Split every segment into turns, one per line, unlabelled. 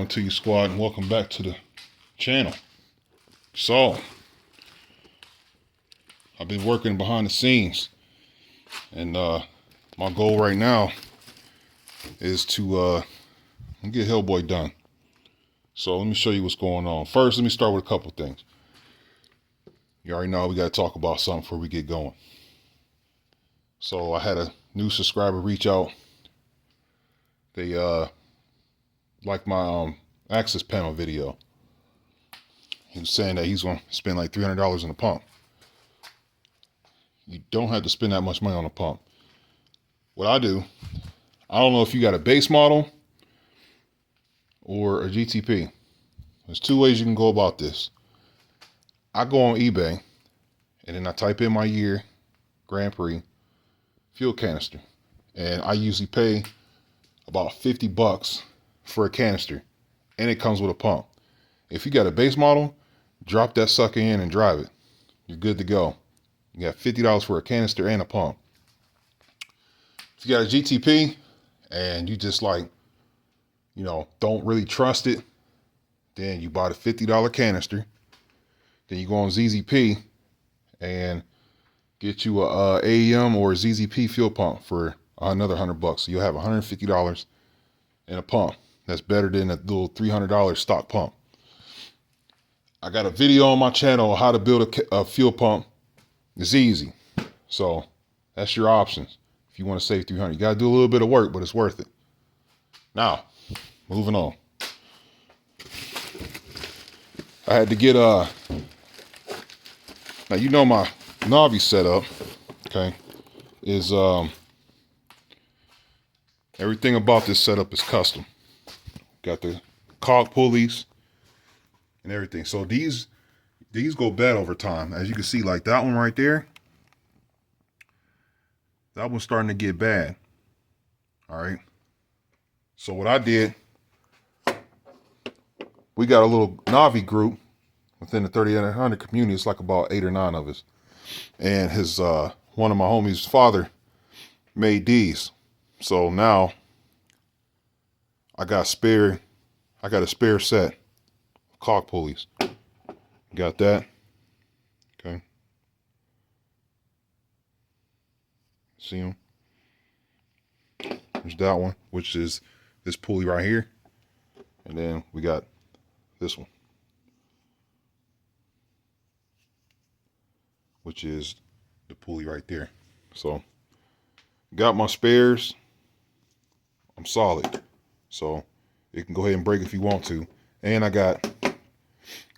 to you, squad, and welcome back to the channel. So, I've been working behind the scenes, and my goal right now is to get HellBoi done. So let me show you what's going on. First, let me start with a couple things. You already know we got to talk about something before we get going. So I had a new subscriber reach out. They like my access panel video. He was saying that he's going to spend like $300 on a pump. You don't have to spend that much money on a pump. What I do, I don't know if you got a base model or a GTP. There's two ways you can go about this. I go on eBay and then I type in my year, Grand Prix, fuel canister. And I usually pay about 50 bucks for a canister, and it comes with a pump. If you got a base model, drop that sucker in and drive it. You're good to go. You got $50 for a canister and a pump. If you got a GTP and you just like, you know, don't really trust it, then you buy the $50 canister. Then you go on ZZP and get you a AEM or a ZZP fuel pump for another 100 bucks. So you'll have $150 in a pump. That's better than a little $300 stock pump. I got a video on my channel on how to build a fuel pump. It's easy. So that's your options. If you want to save $300, you got to do a little bit of work, but it's worth it. Now, moving on. I had to get now you know my Navi setup, okay, is everything about this setup is custom. Got the cog pulleys and everything. So these go bad over time. As you can see, like that one right there, that one's starting to get bad. All right. So what I did, we got a little Navi group within the 3800 community. It's like about 8 or 9 of us. And his one of my homies' father made these. So now I got a spare set of cog pulleys. Got that. Okay. See them? There's that one, which is this pulley right here. And then we got this one, which is the pulley right there. So got my spares. I'm solid. So it can go ahead and break if you want to. And I got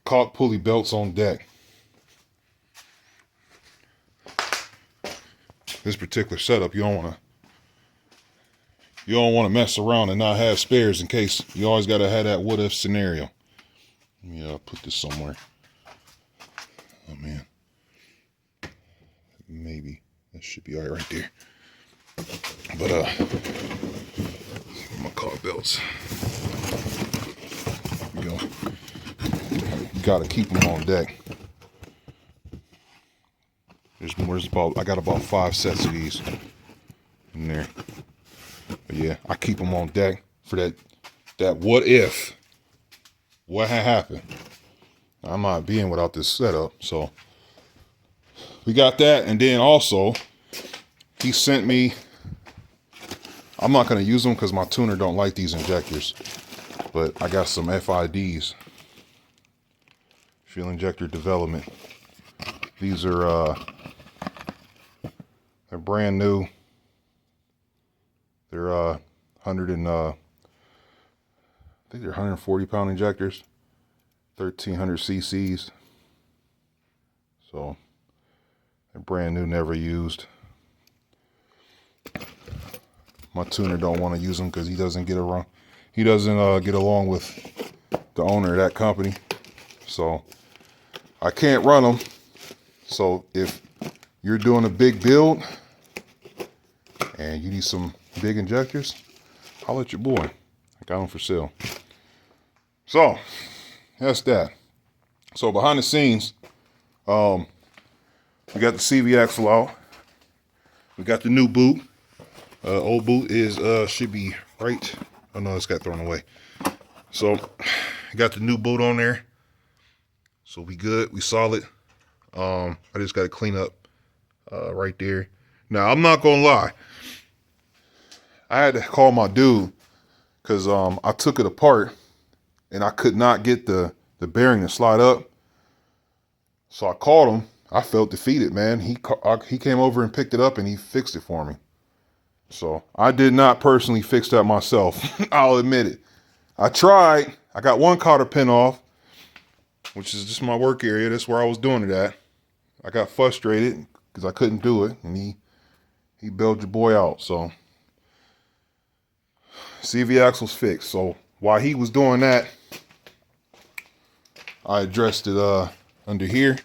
cog pulley belts on deck. This particular setup, you don't want to mess around and not have spares in case. You always got to have that what if scenario. Yeah, I'll put this somewhere. Oh man. Maybe that should be all right there. But my cog belts. You know, gotta keep them on deck. I got about 5 sets of these in there. But yeah, I keep them on deck for that what if. What had happened? I'm not being without this setup. So we got that, and then also he sent me, I'm not going to use them because my tuner don't like these injectors, but I got some FIDs, fuel injector development. These are they're brand new. They're 140 pound injectors, 1300 cc's. So they're brand new, never used. My tuner don't want to use them because he doesn't get around. He doesn't get along with the owner of that company. So I can't run them. So if you're doing a big build and you need some big injectors, holler at your boy. I got them for sale. So that's that. So behind the scenes, we got the CV axle out. We got the new boot. Old boot is should be right. Oh no, it's got thrown away. So got the new bolt on there. So we good, we solid. I just got to clean up right there. Now I'm not gonna lie, I had to call my dude because I took it apart and I could not get the bearing to slide up. So I called him. I felt defeated, man. He came over and picked it up and he fixed it for me. So I did not personally fix that myself. I'll admit it. I tried. I got one cotter pin off, which is just my work area. That's where I was doing it at. I got frustrated because I couldn't do it, and he bailed your boy out. So CV axle's fixed. So while he was doing that, I addressed it under here.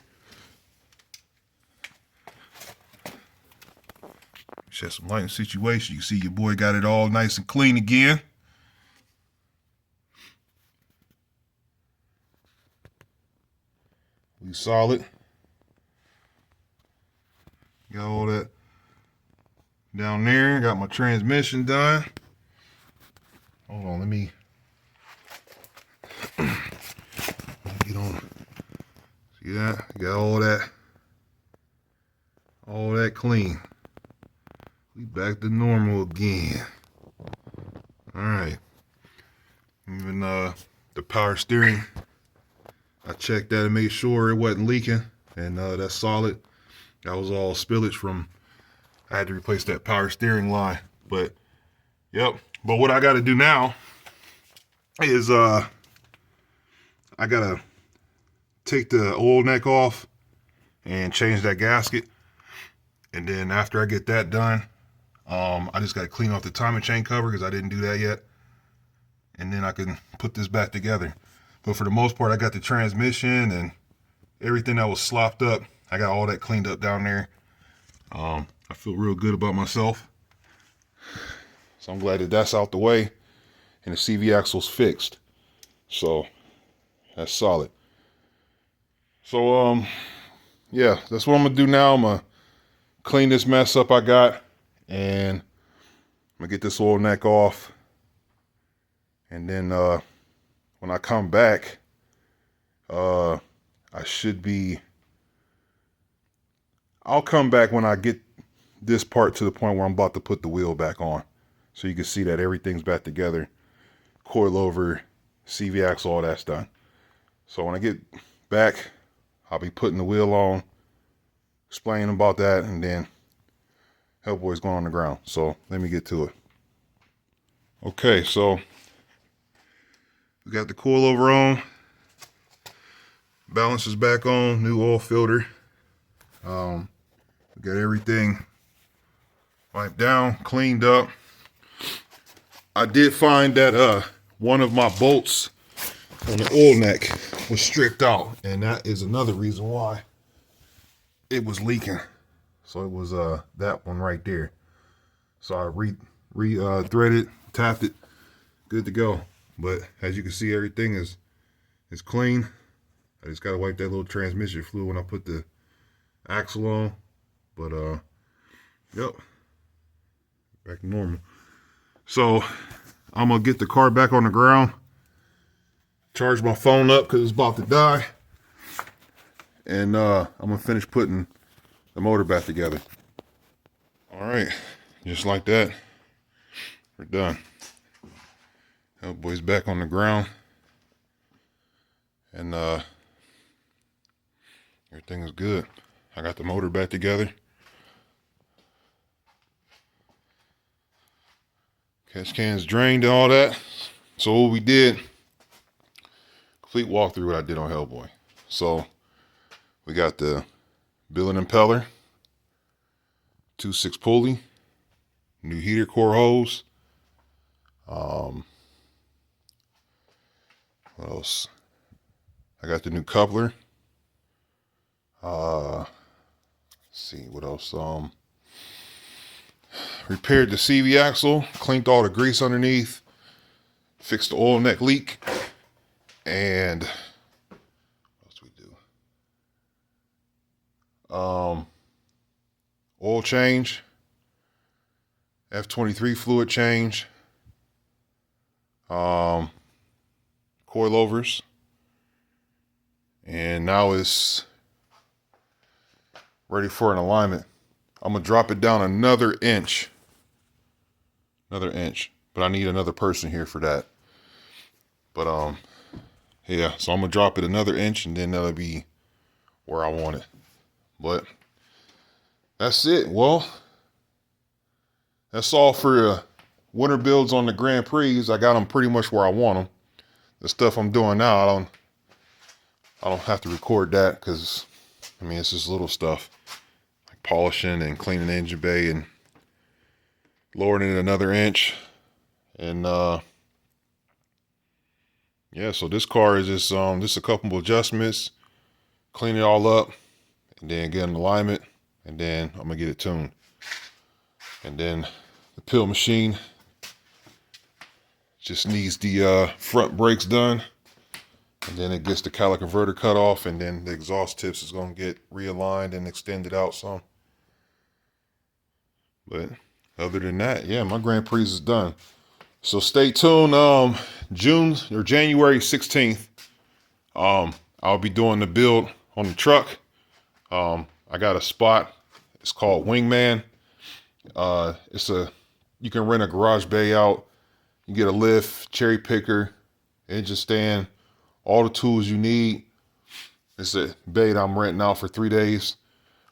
Shed some light in the situation. You see your boy got it all nice and clean again. We solid. Got all that down there. Got my transmission done. Hold on, let me get on. See that? Got all that clean. We back to normal again. All right. Even the power steering, I checked that and made sure it wasn't leaking, and that's solid. That was all spillage from, I had to replace that power steering line. But yep. But what I got to do now is I gotta take the oil neck off and change that gasket. And then after I get that done, I just got to clean off the timing chain cover because I didn't do that yet. And then I can put this back together. But for the most part, I got the transmission and everything that was slopped up. I got all that cleaned up down there. I feel real good about myself. So I'm glad that that's out the way and the CV axle's fixed. So that's solid. So, yeah, that's what I'm going to do now. I'm going to clean this mess up I got. And I'm gonna get this oil neck off. And then when I come back, I'll come back when I get this part to the point where I'm about to put the wheel back on. So you can see that everything's back together. Coilover, CV axle, all that's done. So when I get back, I'll be putting the wheel on, explaining about that, and then HellBoi's going on the ground. So let me get to it. Okay, so we got the coilover on. Balance is back on. New oil filter. We got everything wiped down, cleaned up. I did find that one of my bolts on the oil neck was stripped out, and that is another reason why it was leaking. So it was that one right there. So I threaded, tapped it, good to go. But as you can see, everything is clean. I just gotta wipe that little transmission fluid when I put the axle on. But yep, back to normal. So I'm gonna get the car back on the ground, charge my phone up because it's about to die, and I'm gonna finish putting the motor back together. All right, just like that, we're done. HellBoi's back on the ground, and everything is good. I got the motor back together. Catch cans drained and all that. So what we did, complete walkthrough what I did on HellBoi. So we got the billet impeller, 2.6 pulley, new heater core hose. What else? I got the new coupler. Let's see what else. Repaired the CV axle, cleaned all the grease underneath, fixed the oil neck leak, and what else do we do? Oil change, F23 fluid change. coilovers. And now it's ready for an alignment. I'm gonna drop it down another inch. But I need another person here for that. But yeah, so I'm gonna drop it another inch and then that'll be where I want it. But that's it. Well, that's all for winter builds on the Grand Prix. I got them pretty much where I want them. The stuff I'm doing now, I don't have to record that because, I mean, it's just little stuff like polishing and cleaning the engine bay and lowering it another inch. And yeah, so this car is just a couple of adjustments, clean it all up, and then get an alignment, and then I'm gonna get it tuned. And then the peel machine just needs the front brakes done, and then it gets the caliper converter cut off, and then the exhaust tips is gonna get realigned and extended out some. But other than that, yeah, my Grand Prix is done. So stay tuned. January 16th, I'll be doing the build on the truck. I got a spot. It's called Wingman. You can rent a garage bay out. You get a lift, cherry picker, engine stand, all the tools you need. It's a bay that I'm renting out for 3 days.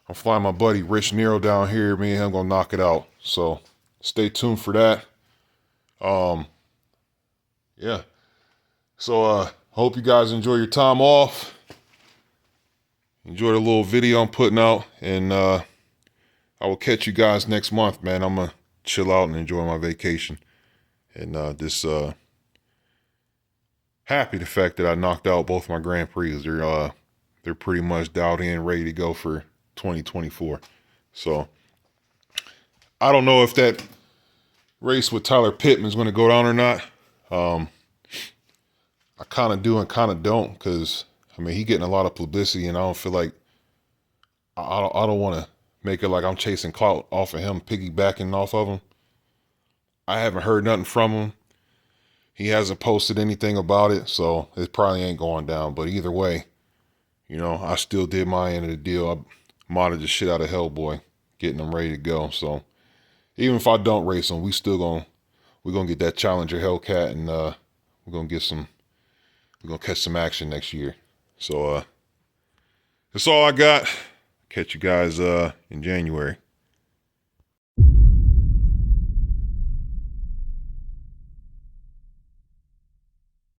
I'm flying my buddy Rich Nero down here. Me and him gonna knock it out. So stay tuned for that. Yeah. So hope you guys enjoy your time off. Enjoy the little video I'm putting out, and I will catch you guys next month, man. I'm gonna chill out and enjoy my vacation, and just happy the fact that I knocked out both my Grand Prix. They're pretty much dialed in, ready to go for 2024. So I don't know if that race with Tyler Pittman is going to go down or not. I kind of do and kind of don't, because I mean, he getting a lot of publicity, and I don't feel like I don't want to make it like I'm chasing clout off of him, piggybacking off of him. I haven't heard nothing from him. He hasn't posted anything about it, so it probably ain't going down. But either way, you know, I still did my end of the deal. I modded the shit out of HellBoi, getting him ready to go. So even if I don't race him, we're gonna get that Challenger Hellcat, and we're gonna catch some action next year. So that's all I got. Catch you guys in January.